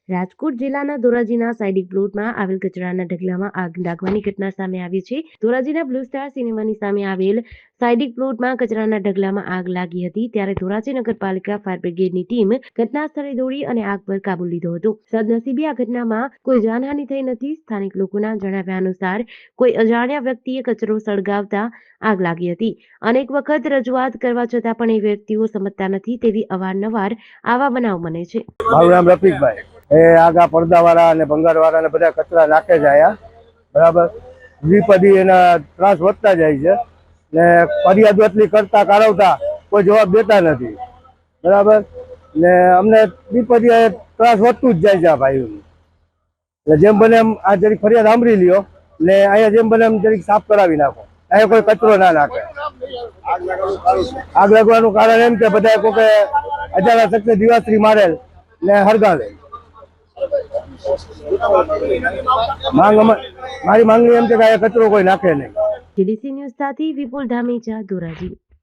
રાજકોટ જિલ્લાના ધોરાજીના સાઇડિક પ્લોટમાં આવેલ કચરાના ઢગલામાં આગ લાગવાની ઘટના સામે આવી છે. ધોરાજીના બ્લુ સ્ટાર સિનેમાની સામે આવેલ સાઇડિક પ્લોટમાં કચરાના ઢગલામાં આગ લાગી હતી. ત્યારે ધોરાજી નગરપાલિકા ફાયર બ્રિગેડની ટીમ ઘટના સ્થળે દોડી અને આગ પર કાબુ લીધો હતો. સદનસીબે આ ઘટનામાં કોઈ જાનહાનિ થઈ નથી. સ્થાનિક લોકોના જણાવ્યા અનુસાર કોઈ અજાણ્યા વ્યક્તિએ કચરો સળગાવતા આગ લાગી હતી. અનેક વખત રજૂઆત કરવા છતાં પણ એ વ્યક્તિઓ સમજતા નથી. તેવી અવારનવાર આવા બનાવ બને છે. મારું નામ રફીકભાઈ. એ આગા પડદાવાળા અને ભંગારવાળા ને બધા કચરા નાખે છે અહીંયા, બરાબર. દ્વિપદી એના ત્રાસ વધતા જાય છે ને ફરિયાદ એટલી કરતા કાઢવતા કોઈ જવાબ દેતા નથી, બરાબર. ને અમને દ્વિપદી ત્રાસ વધતું જ જાય છે આ ભાઈ. એટલે જેમ બને એમ આ જરીક ફરિયાદ સાંભળી લ્યો ને અહીંયા જેમ બને એમ જરીક સાફ કરાવી નાખો. અહીંયા કોઈ કચરો ના નાખે. આગ લાગવાનું કારણ એમ કે બધા કોઈ અજાણ્યા શખ્સે દિવાસરી મારેલ ને હળગાવે. મારી માંગણી એમ છે કે કચરો કોઈ નાખે નહીં. જીડીસી ન્યૂઝ સાથે વિપુલ ધામેચા, ધોરાજી.